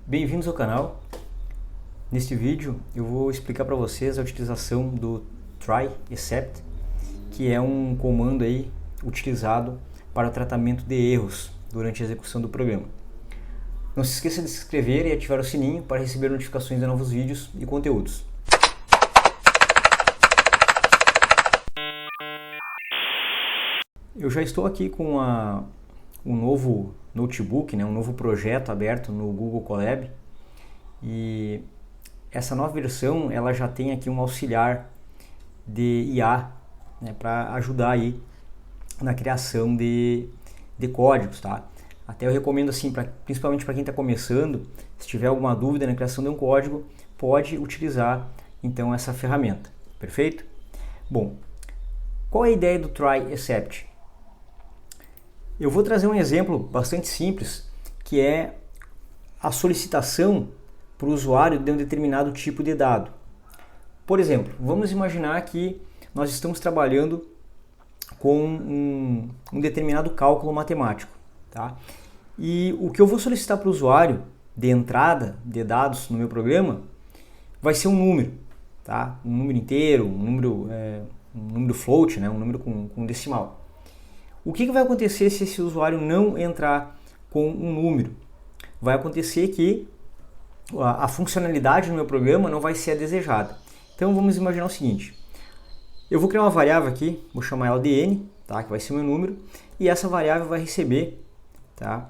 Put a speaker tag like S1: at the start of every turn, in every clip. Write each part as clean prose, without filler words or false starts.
S1: Bem-vindos ao canal. Neste vídeo eu vou explicar para vocês a utilização do try except, que é um comando aí utilizado para o tratamento de erros durante a execução do programa. Não se esqueça de se inscrever e ativar o sininho para receber notificações de novos vídeos e conteúdos. Eu já estou aqui com um novo notebook, um novo projeto aberto no Google Colab, e essa nova versão ela já tem aqui um auxiliar de IA, para ajudar aí na criação de códigos, tá? Até eu recomendo assim, principalmente para quem está começando, se tiver alguma dúvida na criação de um código, pode utilizar então essa ferramenta, perfeito? Bom, qual é a ideia do try except? Eu vou trazer um exemplo bastante simples, que é a solicitação para o usuário de um determinado tipo de dado. Por exemplo, vamos imaginar que nós estamos trabalhando com um determinado cálculo matemático, tá? E o que eu vou solicitar para o usuário de entrada de dados no meu programa vai ser um número, tá? Um número inteiro, um número float, um número com decimal. O que vai acontecer se esse usuário não entrar com um número? Vai acontecer que a funcionalidade do meu programa não vai ser a desejada. Então vamos imaginar o seguinte: eu vou criar uma variável aqui, vou chamar ela de n, tá? Que vai ser o meu número, e essa variável vai receber, tá,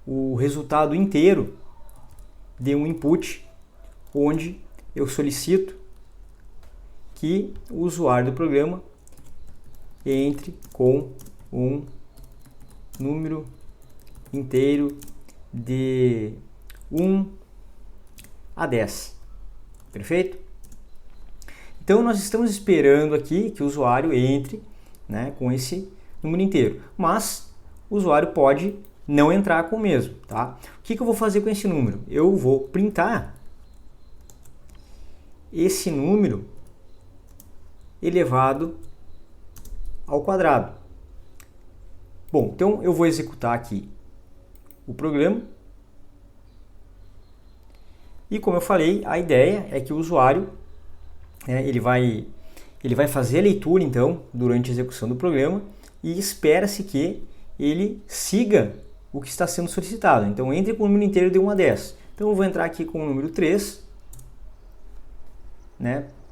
S1: o resultado inteiro de um input, onde eu solicito que o usuário do programa entre com um número inteiro de 1 a 10. Perfeito? Então nós estamos esperando aqui que o usuário entre, com esse número inteiro, mas o usuário pode não entrar com o mesmo, tá? O que eu vou fazer com esse número? Eu vou printar esse número elevado ao quadrado. Bom, então eu vou executar aqui o programa. E como eu falei, a ideia é que o usuário ele vai fazer a leitura então durante a execução do programa, e espera-se que ele siga o que está sendo solicitado. Então entre com o número inteiro de 1 a 10. Então eu vou entrar aqui com o número 3,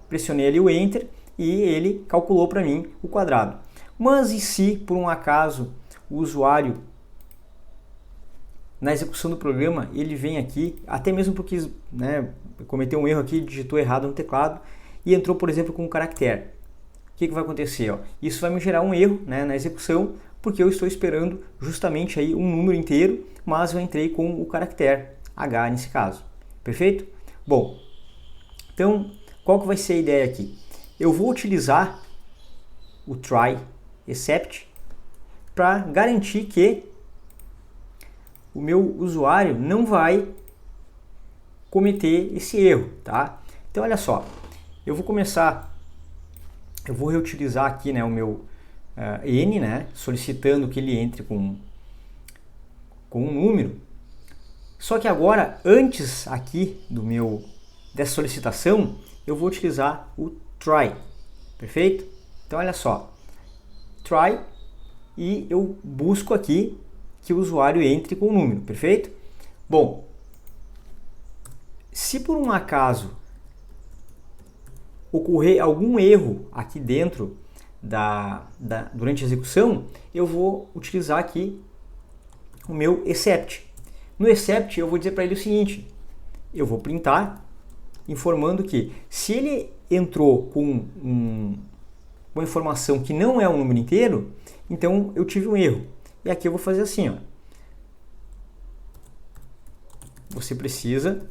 S1: pressionei ali o Enter e ele calculou para mim o quadrado. Mas e se por um acaso o usuário, na execução do programa, ele vem aqui, até mesmo porque cometeu um erro aqui, digitou errado no teclado e entrou, por exemplo, com um caractere? O que vai acontecer? Isso vai me gerar um erro na execução, porque eu estou esperando justamente aí um número inteiro, mas eu entrei com o caractere H nesse caso. Perfeito? Bom, então qual que vai ser a ideia aqui? Eu vou utilizar o try except para garantir que o meu usuário não vai cometer esse erro, tá? Então olha só, eu vou reutilizar aqui o meu n, solicitando que ele entre com um número. Só que agora, antes aqui dessa solicitação, eu vou utilizar o try, perfeito? Então olha só, try, e eu busco aqui que o usuário entre com o número, perfeito? Bom, se por um acaso ocorrer algum erro aqui dentro durante a execução, eu vou utilizar aqui o meu except. No except eu vou dizer para ele o seguinte: eu vou printar informando que se ele entrou com uma informação que não é um número inteiro, então eu tive um erro. E aqui eu vou fazer assim, ó. Você precisa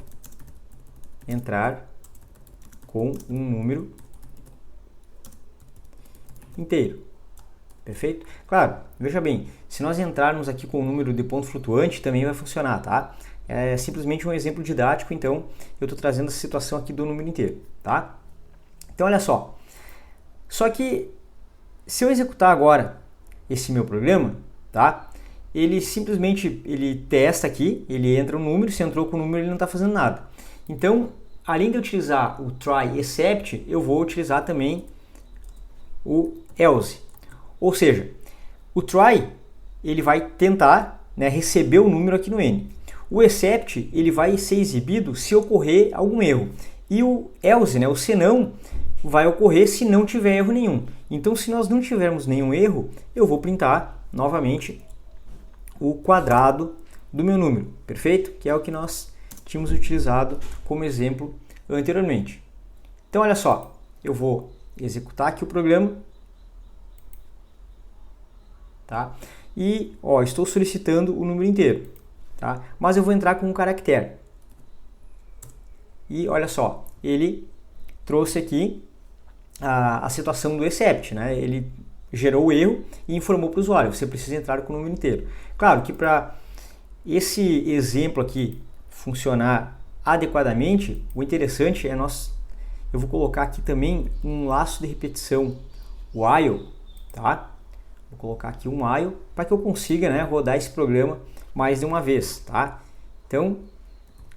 S1: entrar com um número inteiro. Perfeito? Claro, veja bem, se nós entrarmos aqui com um número de ponto flutuante, também vai funcionar, tá? É simplesmente um exemplo didático, então eu estou trazendo essa situação aqui do número inteiro, tá? Então olha só. Só que se eu executar agora esse meu programa, tá? ele simplesmente testa aqui, ele entra o número, se entrou com o número ele não está fazendo nada. Então, além de utilizar o try except, eu vou utilizar também o else. Ou seja, o try ele vai tentar, né, receber o número aqui no N. O except ele vai ser exibido se ocorrer algum erro. E o else, né, o senão, vai ocorrer se não tiver erro nenhum. Então, se nós não tivermos nenhum erro, eu vou printar novamente o quadrado do meu número, perfeito? Que é o que nós tínhamos utilizado como exemplo anteriormente. Então, olha só, eu vou executar aqui o programa, tá? E, ó, estou solicitando o número inteiro, tá? Mas eu vou entrar com um caractere. E olha só, ele trouxe aqui a situação do except, né? Ele gerou o erro e informou para o usuário, você precisa entrar com o número inteiro. Claro que para esse exemplo aqui funcionar adequadamente, o interessante é eu vou colocar aqui também um laço de repetição while, tá? Vou colocar aqui um while para que eu consiga, né, rodar esse programa mais de uma vez, tá? Então,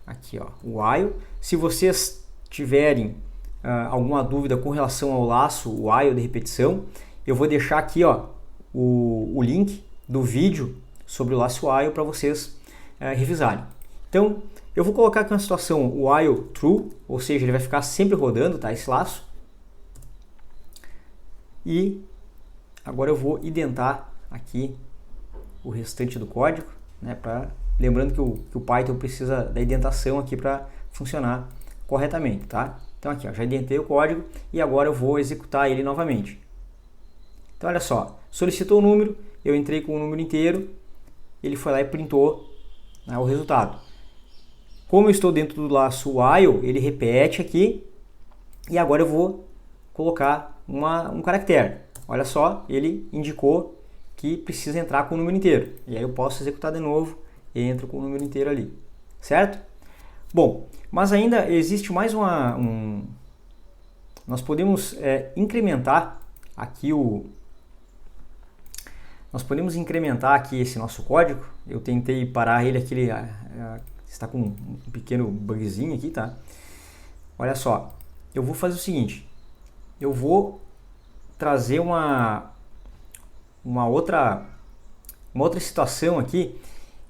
S1: aqui ó, while. Se vocês tiverem alguma dúvida com relação ao laço while de repetição, eu vou deixar aqui ó, o link do vídeo sobre o laço while para vocês revisarem. Então, eu vou colocar aqui uma situação while true, ou seja, ele vai ficar sempre rodando, tá, esse laço. E agora eu vou identar aqui o restante do código, né, lembrando que o Python precisa da indentação aqui para funcionar corretamente, tá? Então aqui, ó, já identei o código e agora eu vou executar ele novamente. Então olha só, solicitou o número, eu entrei com o número inteiro, ele foi lá e printou, né, o resultado. Como eu estou dentro do laço while, ele repete aqui e agora eu vou colocar um caractere. Olha só, ele indicou que precisa entrar com o número inteiro. E aí eu posso executar de novo e entro com o número inteiro ali, certo? Bom, mas ainda existe mais nós podemos incrementar aqui Nós podemos incrementar aqui esse nosso código. Eu tentei parar ele aqui, ele está com um pequeno bugzinho aqui, tá? Olha só, eu vou fazer o seguinte, eu vou trazer uma outra situação aqui,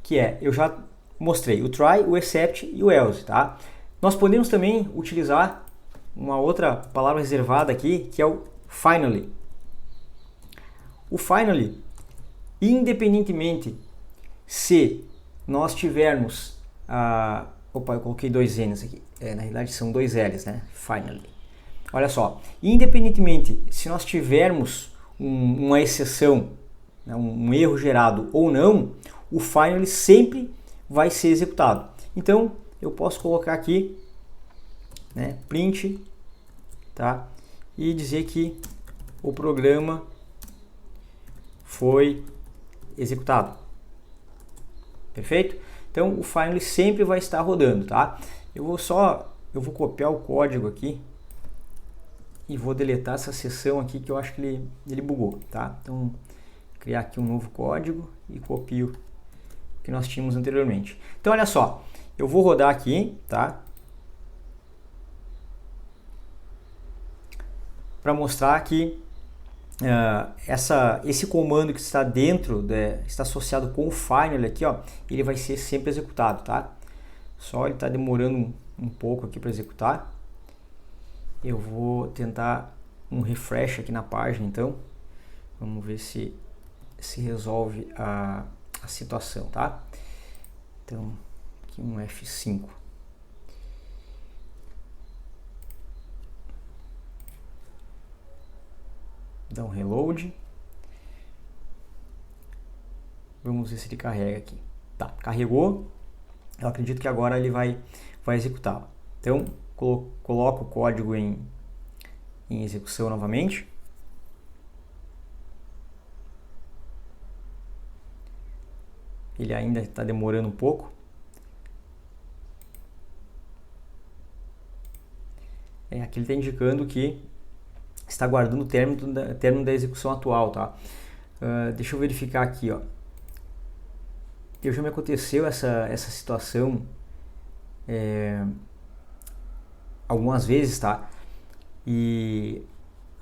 S1: que eu já mostrei o try, o except e o else, tá? Nós podemos também utilizar uma outra palavra reservada aqui, que é o finally. O finally, independentemente se nós tivermos opa, eu coloquei dois N's aqui, na realidade são dois L's, né? Finally. Olha só, independentemente se nós tivermos uma exceção, né, um erro gerado ou não, o finally sempre vai ser executado. Então, eu posso colocar aqui, né, print, tá? E dizer que o programa foi executado. Perfeito? Então, o finally sempre vai estar rodando, tá? Eu vou copiar o código aqui e vou deletar essa seção aqui que eu acho que ele bugou, tá? Então, criar aqui um novo código e copio o que nós tínhamos anteriormente. Então, olha só, eu vou rodar aqui, tá? Para mostrar que esse comando que está dentro, está associado com o finally aqui, ó, ele vai ser sempre executado, tá? Só ele está demorando um pouco aqui para executar. Eu vou tentar um refresh aqui na página, então. Vamos ver se resolve a situação, tá? Então, aqui um F5. Dá um reload. Vamos ver se ele carrega aqui. Tá, carregou. Eu acredito que agora ele vai executar. Então, coloco o código em execução novamente. Ele ainda está demorando um pouco. Aqui ele está indicando que está guardando o término da execução atual, tá? Deixa eu verificar aqui, ó. já me aconteceu essa situação algumas vezes, tá? E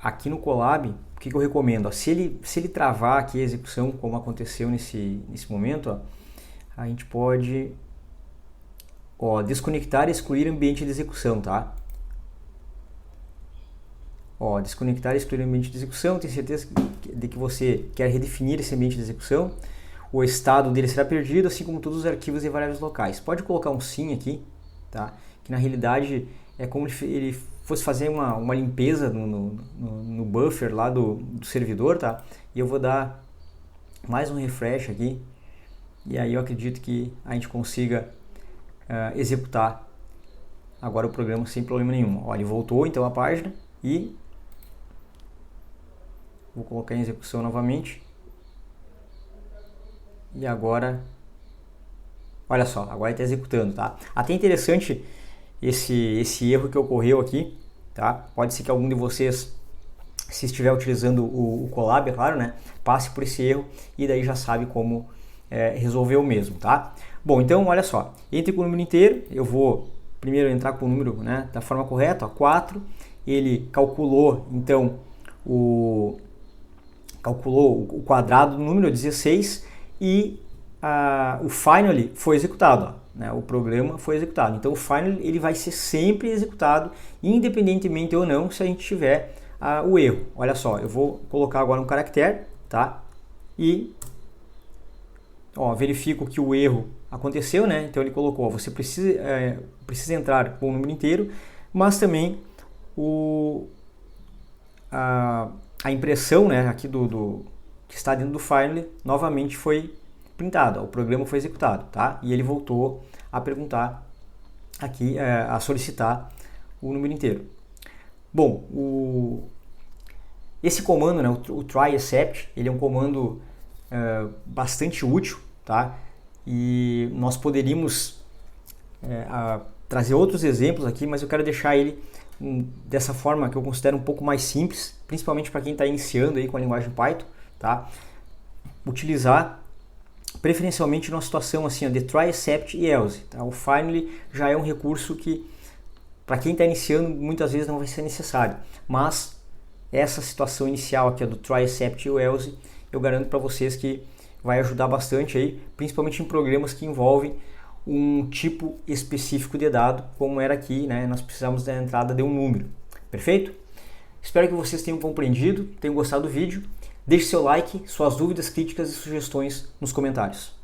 S1: aqui no Colab, o que eu recomendo? Ó, se ele travar aqui a execução, como aconteceu nesse momento, ó, a gente pode desconectar e excluir ambiente de execução, tá? Desconectar e excluir ambiente de execução, tenho certeza de que você quer redefinir esse ambiente de execução. O estado dele será perdido, assim como todos os arquivos e variáveis locais. Pode colocar um sim aqui, tá? Que na realidade é como se ele fosse fazer uma limpeza no buffer lá do servidor, tá? E eu vou dar mais um refresh aqui, e aí eu acredito que a gente consiga executar agora o programa sem problema nenhum. Ó, ele voltou então a página e vou colocar em execução novamente. E agora, olha só, agora ele está executando, tá? Até interessante esse erro que ocorreu aqui, tá? Pode ser que algum de vocês, se estiver utilizando o Colab, é claro, né? Passe por esse erro e daí já sabe como resolver o mesmo, tá? Bom, então olha só, entre com o número inteiro, eu vou primeiro entrar com o número, né, da forma correta, ó, 4, ele calculou então o quadrado do número 16 e o finally foi executado, ó, né, o programa foi executado. Então o finally ele vai ser sempre executado, independentemente ou não se a gente tiver o erro. Olha só, eu vou colocar agora um caractere, tá? E verifico que o erro aconteceu, né? Então ele colocou, você precisa entrar com o número inteiro, mas também a impressão, né, aqui que está dentro do file novamente foi printada, o programa foi executado, tá? E ele voltou a perguntar aqui, a solicitar o número inteiro. Bom, esse comando, né, o try except, ele é um comando bastante útil, tá? E nós poderíamos trazer outros exemplos aqui, mas eu quero deixar ele dessa forma que eu considero um pouco mais simples, principalmente para quem está iniciando aí com a linguagem Python, tá? Utilizar preferencialmente numa situação assim, de try, except e else, tá? O finally já é um recurso que para quem está iniciando muitas vezes não vai ser necessário, mas essa situação inicial aqui do try, except e o else, eu garanto para vocês que vai ajudar bastante aí, principalmente em programas que envolvem um tipo específico de dado, como era aqui, né? Nós precisamos da entrada de um número. Perfeito? Espero que vocês tenham compreendido, tenham gostado do vídeo. Deixe seu like, suas dúvidas, críticas e sugestões nos comentários.